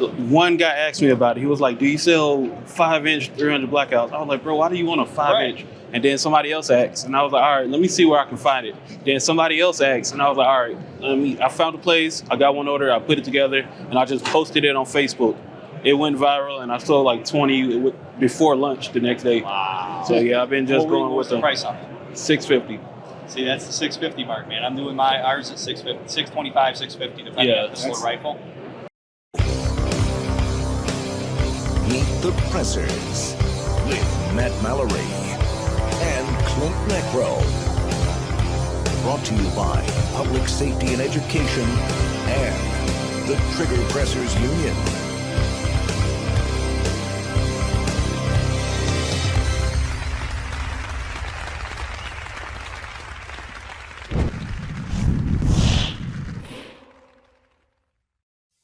one guy asked me about it. He was like, "Do you sell 5-inch 300 blackouts?" I was like, "Bro, why do you want a 5-inch?" And then somebody else asked, and I was like, "All right, let me see where I can find it." Then somebody else asked, and I was like, "All right, I found a place. I got one order. I put it together, and I just posted it on Facebook. It went viral, and I sold like 20 before lunch the next day." Wow. So yeah, I've been just going with the price on it. $650. See, that's the 650 mark, man. I'm doing ours at 650, 625, 650, depending on the pistol or rifle. Meet the Pressers with Matt Mallory and Klint Necro. Brought to you by Public Safety and Education and the Trigger Pressers Union.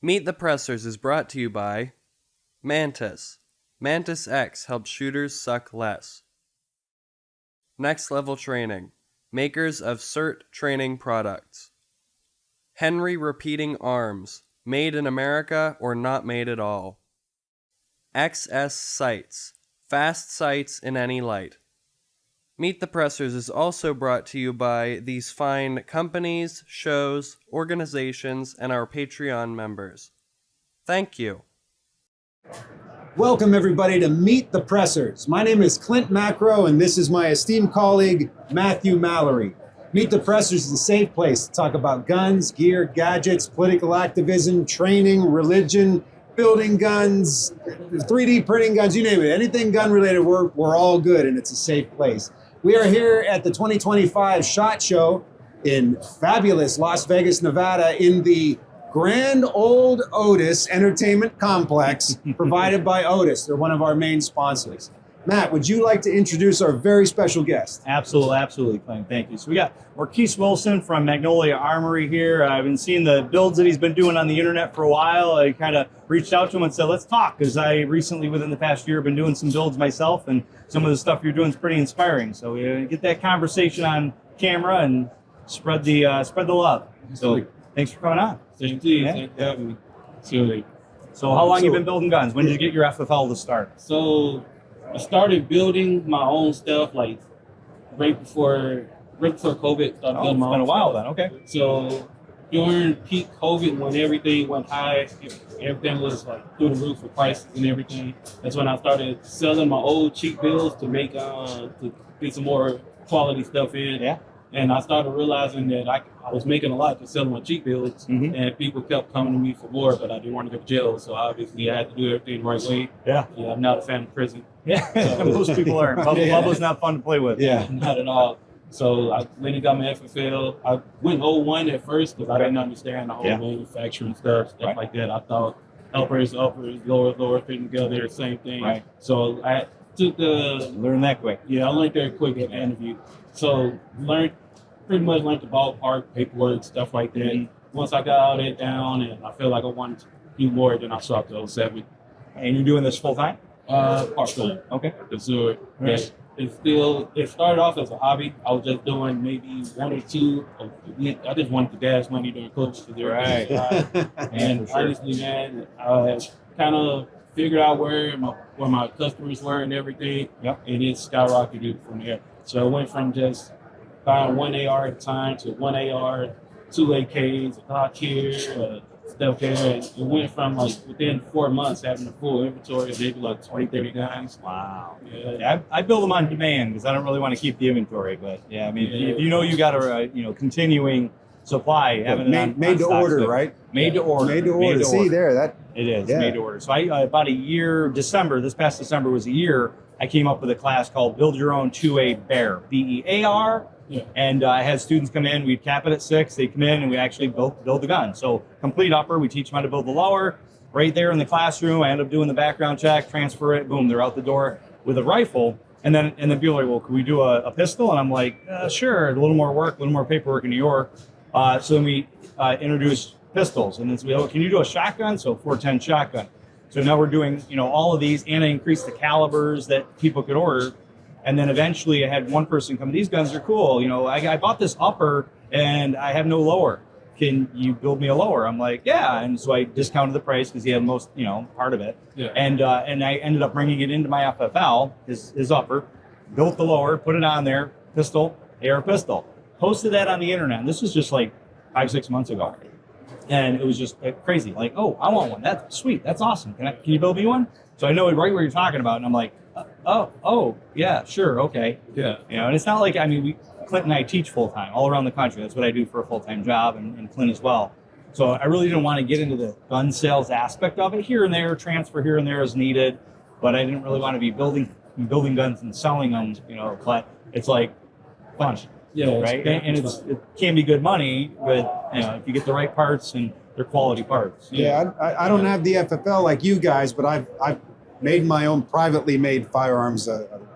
Meet the Pressers is brought to you by Mantis. Mantis X helps shooters suck less. Next Level Training, makers of CERT training products. Henry Repeating Arms, made in America or not made at all. XS Sights, fast sights in any light. Meet the Pressers is also brought to you by these fine companies, shows, organizations, and our Patreon members. Thank you. Welcome, everybody, to Meet the Pressers. My name is Klint Macro, and this is my esteemed colleague, Matthew Mallory. Meet the Pressers is a safe place to talk about guns, gear, gadgets, political activism, training, religion, building guns, 3D printing guns, you name it. Anything gun-related, we're all good, and it's a safe place. We are here at the 2025 SHOT Show in fabulous Las Vegas, Nevada, in the Grand Old Otis Entertainment Complex, provided by Otis. They're one of our main sponsors. Matt, would you like to introduce our very special guest? Absolutely, Clint. Thank you. So we got Marquise Wilson from Magnolia Armory here. I've been seeing the builds that he's been doing on the internet for a while. I kind of reached out to him and said, let's talk, because I recently, within the past year, have been doing some builds myself, and some of the stuff you're doing is pretty inspiring. So we get that conversation on camera and spread the love. So thanks for coming on. Thank you. Thanks for having me. Seriously. So how long you been building guns? When did you get your FFL to start? So I started building my own stuff like right before COVID. Started building my it's been a own while stuff. then. Okay. So during peak COVID, when everything went high, everything was like through the roof for prices and everything. That's when I started selling my old cheap bills to make to get some more quality stuff in. Yeah. And I started realizing that I was making a lot just selling my cheap bills, and people kept coming to me for more, but I didn't want to go to jail, so obviously I had to do everything the right way. Yeah. I'm not a fan of prison. Yeah, most people aren't. Bubble's not fun to play with. Yeah. Not at all. So I went and got my FFL. I went 01 at first because I didn't understand the whole manufacturing stuff like that. I thought uppers, lower fitting together, same thing. Right. So I took learn that quick. Yeah, I learned that quick at the interview. So pretty much learned the ballpark, paperwork, stuff like that. Once I got all that down, and I feel like I wanted to do more, then I swapped to 07. And you're doing this full time? Part-time. Okay. So Right. it started off as a hobby. I was just doing maybe one or two a week. I just wanted to dash money during COVID. Right. And honestly, man, I kind of figured out where my customers were and everything. Yep. And it skyrocketed from there. So it went from just buying one AR at a time to one AR, two AKs, a Glock here, stuff there. And it went from like within 4 months having a full inventory of maybe like 20, 30 guns. Wow. Yeah. I build them on demand because I don't really want to keep the inventory. But yeah, I mean, if you know you got a continuing supply, having it made to order, stuff. right? Made to order. Made to order. See there, it is yeah. made to order. So I about a year, this past December was a year. I came up with a class called Build Your Own 2A Bear, BEAR. Yeah. And I had students come in, we'd cap it at 6, they come in and we actually build the gun. So complete upper, we teach them how to build the lower. Right there in the classroom, I end up doing the background check, transfer it, boom, they're out the door with a rifle. And then people are like, well, can we do a pistol? And I'm like, sure, a little more work, a little more paperwork in New York. So then we introduced pistols. And then we can you do a shotgun? So 410 shotgun. So now we're doing, all of these, and I increased the calibers that people could order. And then eventually I had one person come, these guns are cool. I bought this upper and I have no lower. can you build me a lower? I'm like, yeah. And so I discounted the price because he had most, part of it. Yeah. And I ended up bringing it into my FFL, his upper, built the lower, put it on there, pistol, AR pistol. Posted that on the internet. And this was just like 5-6 months ago. And it was just crazy. Like, oh, I want one. That's sweet. That's awesome. Can you build me one? So I know right what you're talking about. And I'm like, oh, yeah, sure, okay. Yeah. And it's not like, Klint and I teach full-time all around the country. That's what I do for a full-time job, and Klint as well. So I really didn't want to get into the gun sales aspect of it. Here and there, transfer here and there is needed, but I didn't really want to be building guns and selling them, but it's like fun. Yeah. Right? And it can be good money, but if you get the right parts and they're quality parts. Yeah, I don't have the FFL like you guys, but I've made my own privately made firearms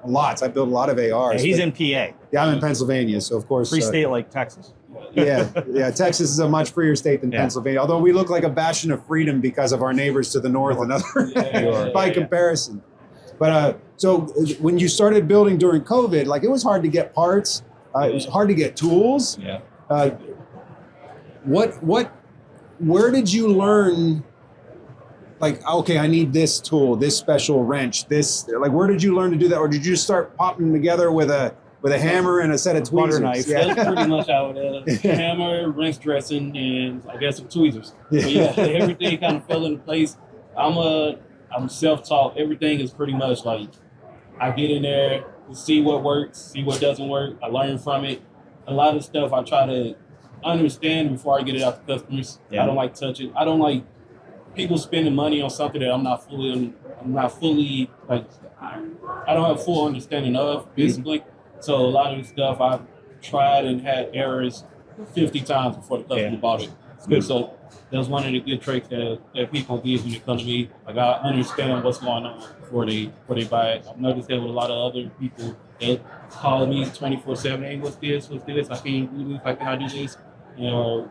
lots. I built a lot of ARs. Yeah, he's in PA. Yeah, I'm in Pennsylvania, so of course. Free state like Texas. Yeah. Texas is a much freer state than Yeah. Pennsylvania, although we look like a bastion of freedom because of our neighbors to the north and other by comparison. But so when you started building during COVID, like it was hard to get parts. It was hard to get tools. Yeah. Where did you learn? Like, okay, I need this tool, this special wrench, where did you learn to do that? Or did you just start popping them together with a hammer and a set of tweezers? Butter knife. Yeah. That's pretty much how it hammer, wrench dressing, and I guess some tweezers. But yeah, everything kind of fell into place. I'm self-taught. Everything is pretty much like I get in there, see what works, see what doesn't work. I learn from it. A lot of stuff I try to understand before I get it out to customers. Yeah. I don't like touching. I don't like people spending money on something that I'm not fully like. I don't have full understanding of, basically. So a lot of the stuff I've tried and had errors 50 times before the customer bought it. Good. So that's one of the good traits that people give when they come to me. Like I understand what's going on before they buy it. I've noticed that with a lot of other people, they call me 24/7. Hey, what's this? I can't do this. I cannot do this.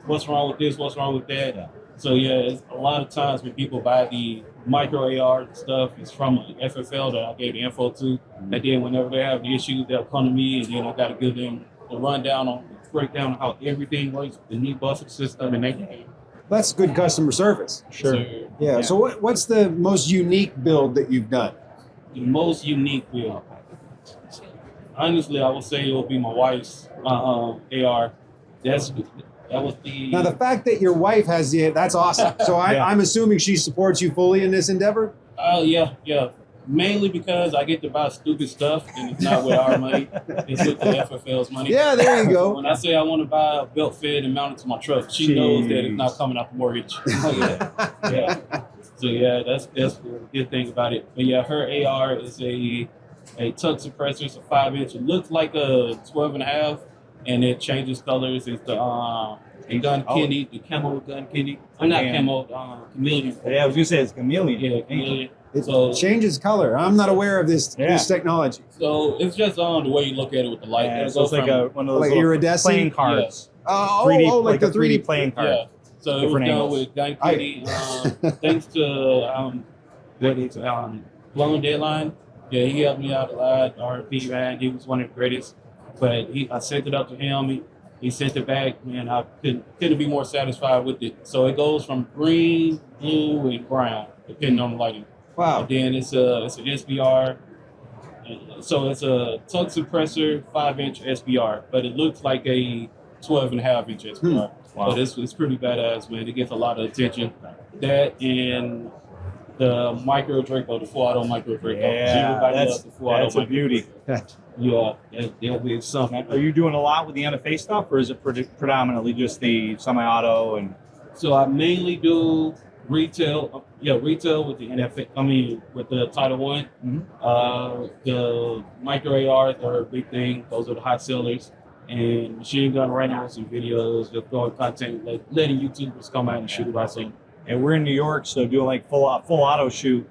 What's wrong with this? What's wrong with that? Yeah. So it's a lot of times when people buy the micro AR stuff, it's from FFL that I gave the info to. And then whenever they have the issues, they'll come to me, and then I got to give them the rundown on breakdown on how everything works, the new buffer system, and they. That's good customer service. Sure. Yeah. So what's the most unique build that you've done? The most unique build. Honestly, I would say it would be my wife's AR. That was the. Now the fact that your wife has that's awesome. So I'm assuming she supports you fully in this endeavor? Yeah. Mainly because I get to buy stupid stuff and it's not with our money. It's with the FFL's money. Yeah, there you go. When I say I want to buy a belt fed and mount it to my truck, she knows that it's not coming out the mortgage. Yeah. So that's the good thing about it. But yeah, her AR is a tuck suppressor. It's a 5-inch. It looks like a 12.5, and it changes colors. It's the gun kidney, the camo gun kidney. I'm not camo, chameleon. Yeah, I was gonna say it's chameleon. Yeah, chameleon. It changes color. I'm not aware of this technology. So it's just the way you look at it with the light. Yeah, so it's like one of those like little iridescent playing cards. Yeah. Like the 3D playing card. Yeah. So it was done with gun kidney. Thanks to Blown Deadline. Yeah, he helped me out a lot. RP, man, he was one of the greatest. But I sent it up to him. He sent it back, man. I couldn't be more satisfied with it. So it goes from green, blue, and brown, depending on the lighting. Wow. And then it's an SBR. So it's a tuck suppressor 5-inch SBR, but it looks like a 12.5-inch SBR. Wow. But it's pretty badass, man. It gets a lot of attention. That and the micro Draco, the full auto micro Draco. Yeah, Loves the full that's auto a beauty. Yeah, that'll be something. Are you doing a lot with the NFA stuff, or is it predominantly just the semi-auto? And So I mainly do retail. Retail with the NFA. I mean, with the Title One. The micro ARs are a big thing. Those are the hot sellers. And machine gun right now, some videos, just throwing content, like letting YouTubers come out and shoot about something. And we're in New York, so doing like full auto shoot.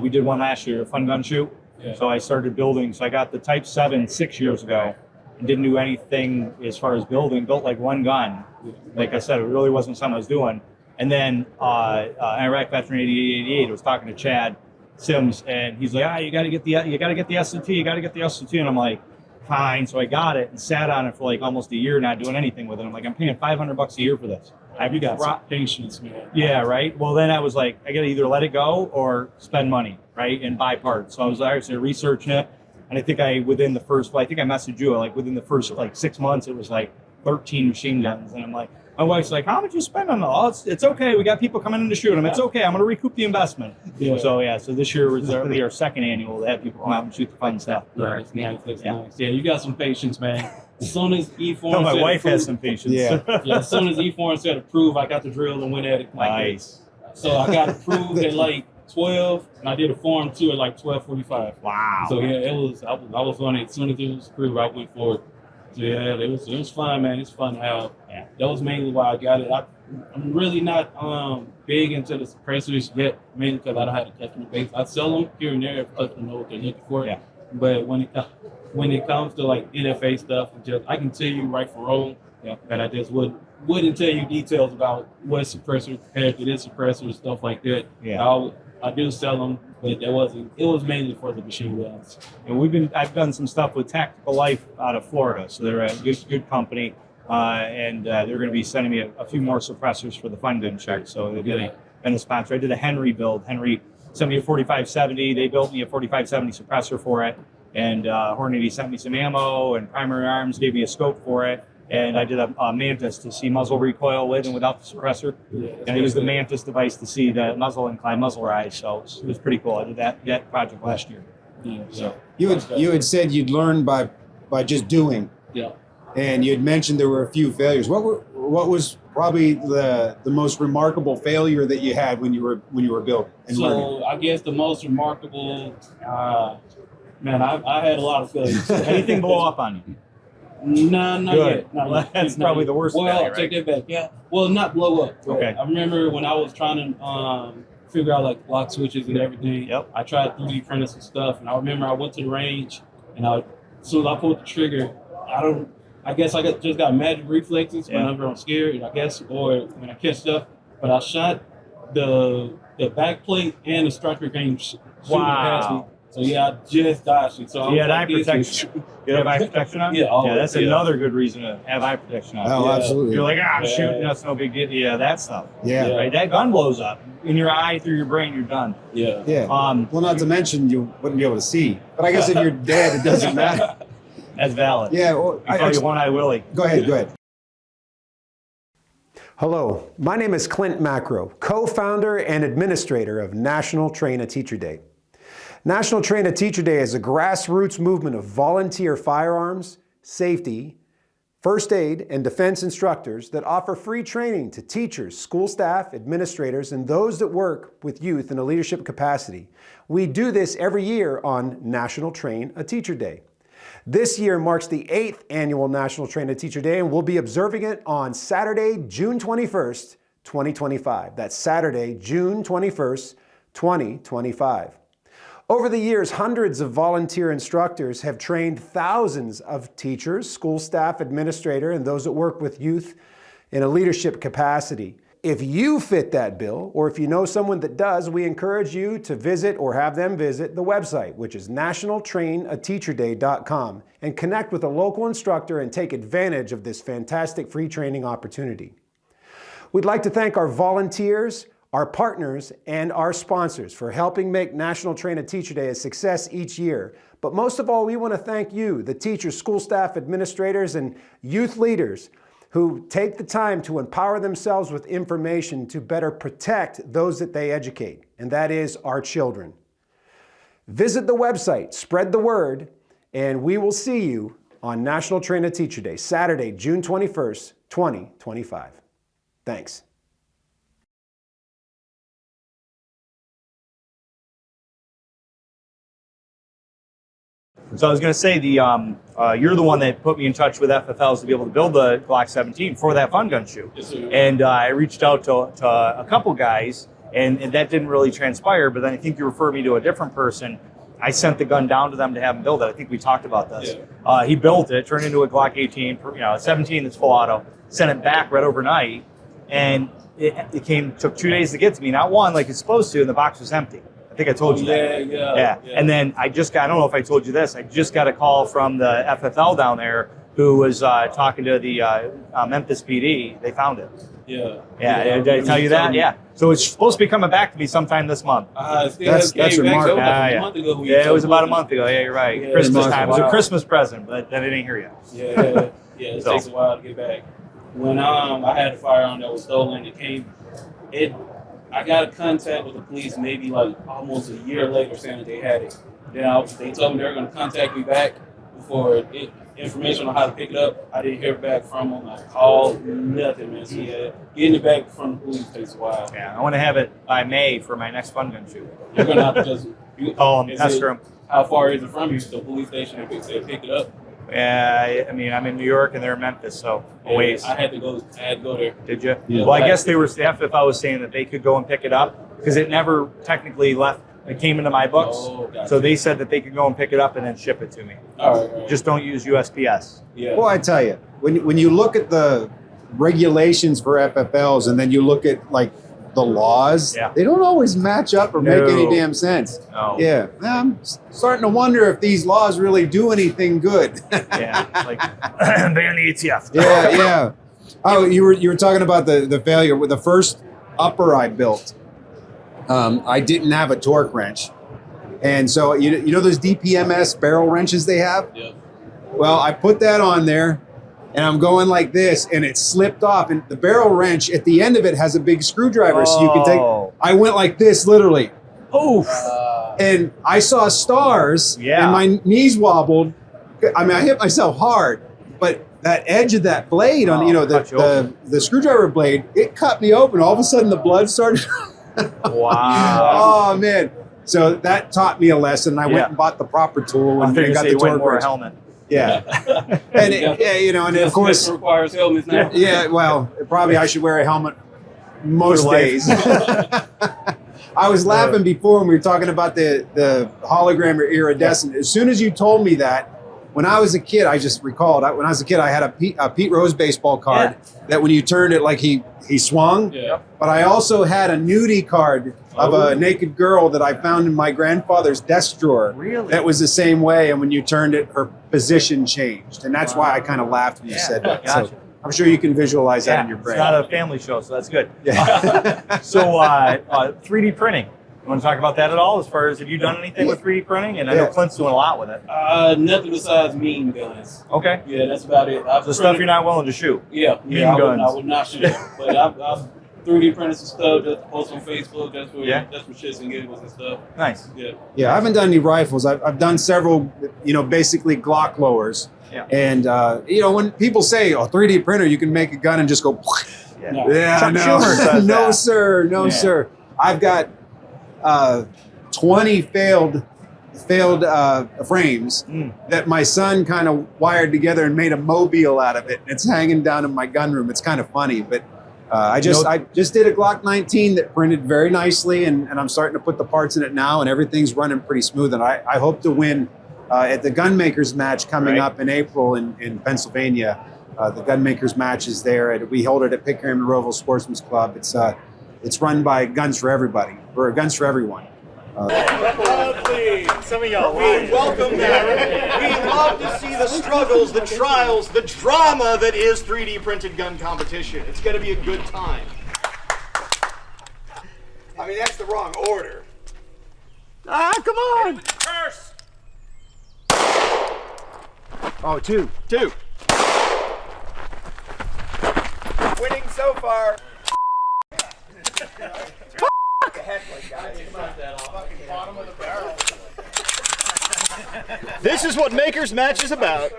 We did one last year, a fun gun shoot. Yeah. So I started building. So I got the Type 7 6 years ago and didn't do anything as far as building. Built like one gun. Like I said, it really wasn't something I was doing. And then Iraq veteran 8888 was talking to Chad Sims, and he's like, you got to get the S&T, you got to get the S&T. And I'm like, fine. So I got it and sat on it for like almost a year, not doing anything with it. I'm like, I'm paying $500 a year for this. You got some patience, man. Yeah, right. Well, then I was like, I gotta either let it go or spend money, right, and buy parts. So I was actually researching it, and I think I messaged you like within the first like 6 months, it was like 13 machine guns, and I'm like, my wife's like, how much you spend on all? It's okay. We got people coming in to shoot them. It's okay. I'm gonna recoup the investment. Yeah. So this year was our second annual to have people come out and shoot the fun stuff. Right. Nice. Yeah, you got some patience, man. As soon as E4 No, my said wife has approve- some patience. Yeah, as soon as E4 said approve, I got the drill and went at it. Like Nice. that. So I got approved at like 12, and I did a form 2 at like 12:45. Wow. So yeah, I was on it. As soon as it was approved, I went for it. So yeah, it was fun, man. It's fun to have. Yeah. That was mainly why I got it. I'm really not big into the suppressors yet, mainly because I don't have a customer base. I sell them here and there if customers know what they're looking for. Yeah. But when it comes to like NFA stuff, I can tell you right from wrong. Yeah. But I just wouldn't tell you details about what suppressor compared to this suppressor and stuff like that. Yeah. I do sell them, but it was mainly for the machine guns. And I've done some stuff with Tactical Life out of Florida, so they're a good company, and they're going to be sending me a few more suppressors for the fun gun check. So they've been a sponsor. I did a Henry build. Henry sent me a 4570. They built me a 4570 suppressor for it, and Hornady sent me some ammo, and Primary Arms gave me a scope for it. And I did a Mantis to see muzzle recoil with and without the suppressor. Yeah, And I used the Mantis device to see the muzzle incline, muzzle rise. So it was pretty cool. I did that project last year. Yeah. So You had said you'd learn by just doing, Yeah. and you had mentioned there were a few failures. What was probably the most remarkable failure that you had when you were building and learning? So I guess the most remarkable, man, I had a lot of failures. anything blow up on you? No, not Good. yet. Not Well, yet. that's Not probably yet. the worst Well, failure, take right? that back. Yeah. Well, not blow up. but Okay. I remember when I was trying to figure out like block switches and everything. Yep. I tried 3D printing some stuff, and I remember I went to the range, and as soon as I pulled the trigger, I guess I just got magic reflexes whenever I'm scared, I guess, or when I catch stuff. But I shot the back plate and the striker came shooting past me. So yeah, I just dodged it. So I was Yeah, eye like this. protection. You have eye protection on? Yeah, always, that's yeah. another good reason to have eye protection on. Oh, Yeah. absolutely. You're like, I'm Yeah. shooting, that's no big deal. Yeah, that stuff. Yeah. Yeah. Right, that gun blows up in your eye, through your brain, you're done. Yeah. Yeah. Well, not to mention you wouldn't be able to see. But I guess if you're dead, it doesn't matter. That's valid. Yeah. Well, I call you One-Eye Willie. Go ahead. Hello, my name is Klint Macro, co-founder and administrator of National Train a Teacher Day. National Train a Teacher Day is a grassroots movement of volunteer firearms, safety, first aid, and defense instructors that offer free training to teachers, school staff, administrators, and those that work with youth in a leadership capacity. We do this every year on National Train a Teacher Day. This year marks the 8th annual National Train a Teacher Day, and we'll be observing it on Saturday, June 21st, 2025. That's Saturday, June 21st, 2025. Over the years, hundreds of volunteer instructors have trained thousands of teachers, school staff, administrator, and those that work with youth in a leadership capacity. If you fit that bill, or if you know someone that does, we encourage you to visit or have them visit the website, which is nationaltrainateacherday.com, and connect with a local instructor and take advantage of this fantastic free training opportunity. We'd like to thank our volunteers, our partners, and our sponsors for helping make National Train a Teacher Day a success each year. But most of all, we want to thank you, the teachers, school staff, administrators, and youth leaders who take the time to empower themselves with information to better protect those that they educate, and that is our children. Visit the website, spread the word, and we will see you on National Train a Teacher Day, Saturday, June 21st, 2025. Thanks. So I was going to say, you're the one that put me in touch with FFLs to be able to build the Glock 17 for that fun gun shoot. Yes, sir. And I reached out to a couple guys, and that didn't really transpire. But then I think you referred me to a different person. I sent the gun down to them to have them build it. I think we talked about this. Yeah. He built it, turned into a Glock 18, 17 that's full auto, sent it back right overnight, and it took 2 days to get to me. Not one like it's supposed to, and the box was empty. I think I told you that. Yeah. And then I don't know if I told you this, I just got a call from the FFL down there who was talking to the Memphis PD. They found it. Yeah. Yeah, did I tell you that? Yeah. So it's supposed to be coming back to me sometime this month. That's remarkable. A month ago. Yeah, it was about a month ago. Yeah, you're right. Yeah, Christmas it's time. It was a wild. Christmas present, but that it ain't here yet. Yeah, it So. takes a while to get back. When I had a firearm that was stolen, I got a contact with the police maybe like almost a year later saying that they had it. Then they told me they were going to contact me back for information on how to pick it up. I didn't hear back from them. I called, nothing, man. So yeah, getting it back from the police takes a while. Yeah, I want to have it by May for my next fun gun shoot. You're going to have to just Call them, pester them. How far is it from you? The police station, they pick it up. Yeah, I mean, I'm in New York and they're in Memphis, so a Yeah, ways. I had to go there. Did you? Yeah. Well, I guess they were staff if I was saying that they could go and pick it up because it never technically left. It came into my books. Oh, gotcha. So they said that they could go and pick it up and then ship it to me. All right. Just don't use USPS. Yeah. Well, I tell you, when you look at the regulations for FFLs and then you look at like the laws, Yeah. they don't always match up or make any No. damn sense. No. Yeah, I'm starting to wonder if these laws really do anything good. Yeah. Like ban the ATF. yeah. Oh, you were talking about the failure with the first upper I built. I didn't have a torque wrench, and so you know those DPMS barrel wrenches they have. Yeah. Well, I put that on there, and I'm going like this, and it slipped off. And the barrel wrench at the end of it has a big screwdriver, so you can take. Oh. I went like this, literally, Oof. and I saw stars, Yeah. and my knees wobbled. I mean, I hit myself hard, but that edge of that blade on cut you open. the screwdriver blade, it cut me open. All of a sudden, the blood started. Wow. Oh man! So that taught me a lesson. I went Yeah. and bought the proper tool I and think got you the went torque more wrench. helmet. Yeah, and and of course, requires helmets now. yeah. Well, probably I should wear a helmet most For life. days. I was laughing before when we were talking about the hologram or iridescent. As soon as you told me that, when I was a kid, I just recalled. When I was a kid, I had a Pete Rose baseball card that when you turned it, like he swung. Yeah. But I also had a nudie card of Oh. a naked girl that I found in my grandfather's desk drawer. Really? That was the same way, and when you turned it, her position changed, and that's why I kind of laughed when you Yeah, said that. gotcha. So I'm sure you can visualize that in your It's brain. not a family show, so that's good. Yeah. So 3D printing. You want to talk about that at all? As far as have you done anything with 3D printing? And I know Yeah. Clint's doing a lot with it. Nothing besides meme guns. Okay. Yeah, that's about it. I've The stuff you're not willing to shoot. Yeah, Meme I guns. would not shoot it. But I've 3D printed some stuff just to post on Facebook. That's for shits and giggles and stuff. Nice. Yeah. Yeah, I haven't done any rifles. I've done several, basically Glock lowers. Yeah. And, when people say, 3D printer, you can make a gun and just go, No. yeah, Chuck no, Schumer says no, that. sir, no, Yeah. sir. I've got 20 failed frames that my son kind of wired together and made a mobile out of it. It's hanging down in my gun room. It's kind of funny, but I just did a Glock 19 that printed very nicely, and I'm starting to put the parts in it now, and everything's running pretty smooth. And I hope to win at the Gunmakers match coming up in April in Pennsylvania. The Gunmakers match is there. We hold it at Pickering and Roval Sportsman's Club. It's run by Guns for Everybody, or Guns for Everyone. Lovely. Some of y'all. We welcome that. We love to see the struggles, the trials, the drama that is 3D printed gun competition. It's going to be a good time. I mean, that's the wrong order. Come on. Curse. Oh, two. Winning so far. This is what Maker's Match is about.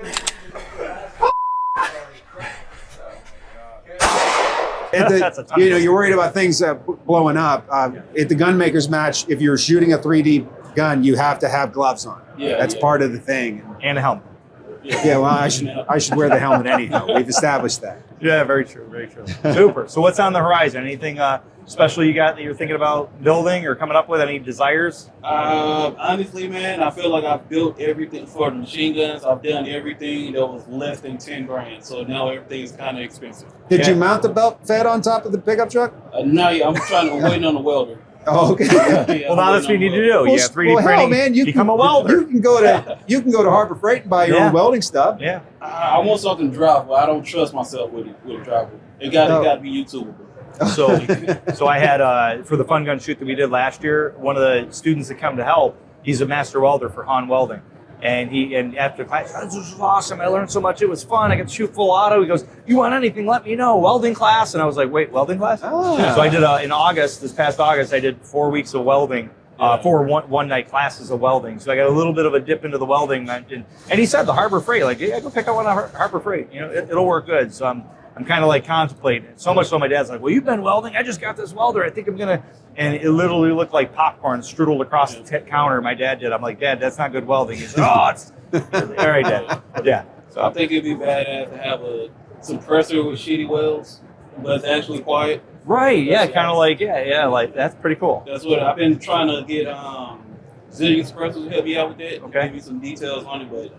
That's a tough You're worried about things blowing up. At the Gunmakers match, if you're shooting a 3D gun, you have to have gloves on. Yeah, That's yeah. part of the thing. And a helmet. Yeah, well, I should wear the helmet anyhow. We've established that. Yeah, very true. Very true. Super. So what's on the horizon? Anything special you got that you're thinking about building or coming up with? Any desires? Honestly, man, I feel like I've built everything for the machine guns. I've done everything that was less than 10 grand. So now everything's kind of expensive. Did you mount the belt fed on top of the pickup truck? Now I'm waiting on the welder. Oh, okay. Well, now that's what you need to do. Well, You have 3D well, printing. hell, man, you become can, a welder. You can go to Harbor Freight and buy your Yeah. own welding stuff. Yeah. I want something drivable. I don't trust myself with a drivable. It got to be YouTubeable. So I had for the fun gun shoot that we did last year, one of the students that come to help, he's a master welder for Han Welding. And after class, oh, this was awesome. I learned so much. It was fun. I could shoot full auto. He goes, you want anything, let me know. Welding class. And I was like, wait, welding class? Oh. So I did in August, this past August, I did 4 weeks of welding, 4 one night classes of welding. So I got a little bit of a dip into the welding. And he said the Harbor Freight, like, yeah, go pick up one at Harbor Freight. You know, it'll work good. So I'm kind of like contemplating it. So much so my dad's like, well, you've been welding? I just got this welder. I think I'm going to, and it literally looked like popcorn strudelled across the counter. My dad did. I'm like, Dad, that's not good welding. He said, oh, it's, all right, Dad. Yeah. So I think it'd be badass to have a suppressor with shitty welds, but it's actually quiet. Right. Yeah. Kind of like, like that's pretty cool. That's what I've been trying to get Zillion suppressors to help me out with that. Okay. Give me some details on it, but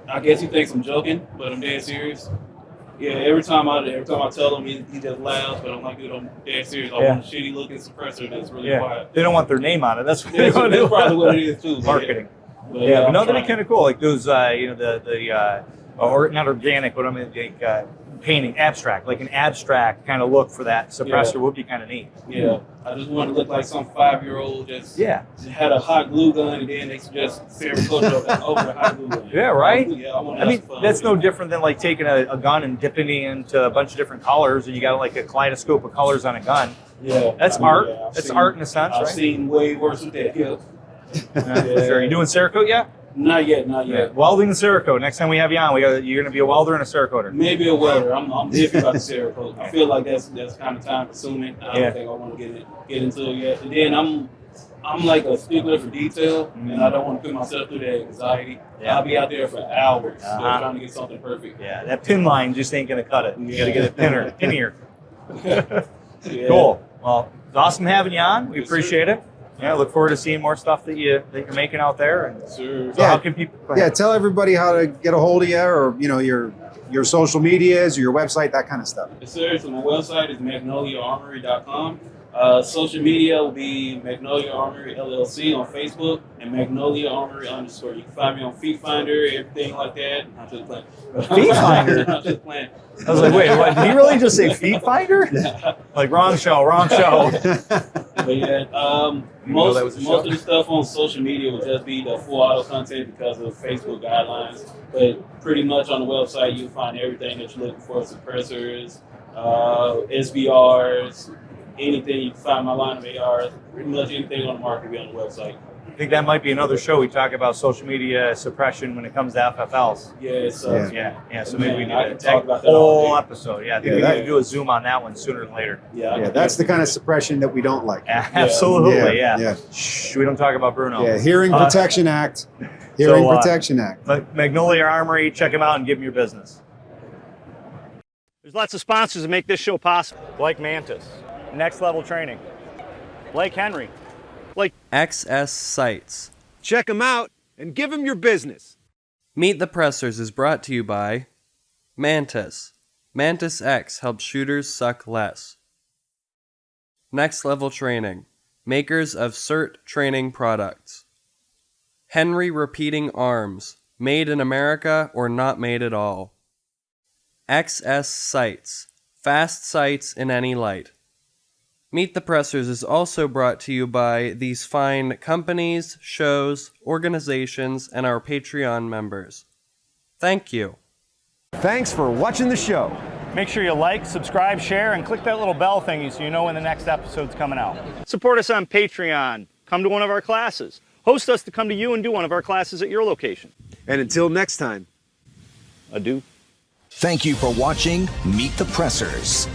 I guess he thinks I'm joking, but I'm dead serious. Yeah, every time I tell him, he just laughs, but I'm like, dude, I'm dead serious. I want a shitty looking suppressor that's really quiet. They don't want their name on it. That's what they want. That's probably what it is too. Marketing. But But no, that'd be kind of cool. Like those, or not organic, but I mean, like, painting abstract, like an abstract kind of look for that suppressor would be kind of neat. Yeah, I just want to look like some 5-year-old just had a hot glue gun and then they just Cerakote over the hot glue gun. Yeah, right. I mean, that's no different than like taking a gun and dipping it into a bunch of different colors, and you got like a kaleidoscope of colors on a gun. Yeah, that's art. That's art in a sense, I've right? seen way worse with that. Yeah. Sure. You doing Cerakote yet? Not yet. Welding the Cerakote. Next time we have you on, you're going to be a welder and a Cerakoter. Maybe a welder. I'm iffy about the Cerakote. I feel like that's kind of time consuming. I don't think I want to get into it yet. And then I'm like a stickler for detail, and I don't want to put myself through that anxiety. I'll be out there for hours trying to get something perfect. Yeah, that pin line just ain't going to cut it. You got to get it pinnier. Cool. Well, it's awesome having you on. We appreciate it. Yeah, look forward to seeing more stuff that you're making out there. And sure. So how can people? Tell everybody how to get a hold of you, or your social medias, or your website, that kind of stuff. Yes, sir. So my website is magnoliaarmory.com. Social media will be Magnolia Armory LLC on Facebook and Magnolia Armory _ You can find me on Feet Finder, everything like that. I'm just playing. Feet Finder? I'm just playing. I was like, wait, what? Did he really just say Feet Finder? Like, wrong show. But yeah, most of the stuff on social media will just be the full auto content because of Facebook guidelines. But pretty much on the website, you'll find everything that you're looking for: suppressors, SBRs, anything. You can find my line of ARs. Pretty much anything on the market will be on the website. I think that might be another show. We talk about social media suppression when it comes to FFLs. Yeah, So maybe we need to talk about that whole episode. Yeah, I think we need to do a Zoom on that one sooner than later. Yeah, that's the kind of suppression that we don't like. Absolutely, yeah. Shh, we don't talk about Bruno. Yeah, Hearing Protection Act. Hearing Protection Act. Magnolia Armory, check them out and give them your business. There's lots of sponsors that make this show possible, like Mantis, Next Level Training, Blake Henry, like XS Sites. Check them out and give them your business. Meet the Pressers is brought to you by Mantis. Mantis X helps shooters suck less. Next Level Training. Makers of CERT training products. Henry Repeating Arms. Made in America or not made at all. XS Sights. Fast sights in any light. Meet the Pressers is also brought to you by these fine companies, shows, organizations, and our Patreon members. Thank you. Thanks for watching the show. Make sure you like, subscribe, share, and click that little bell thingy so you know when the next episode's coming out. Support us on Patreon. Come to one of our classes. Host us to come to you and do one of our classes at your location. And until next time, adieu. Thank you for watching Meet the Pressers.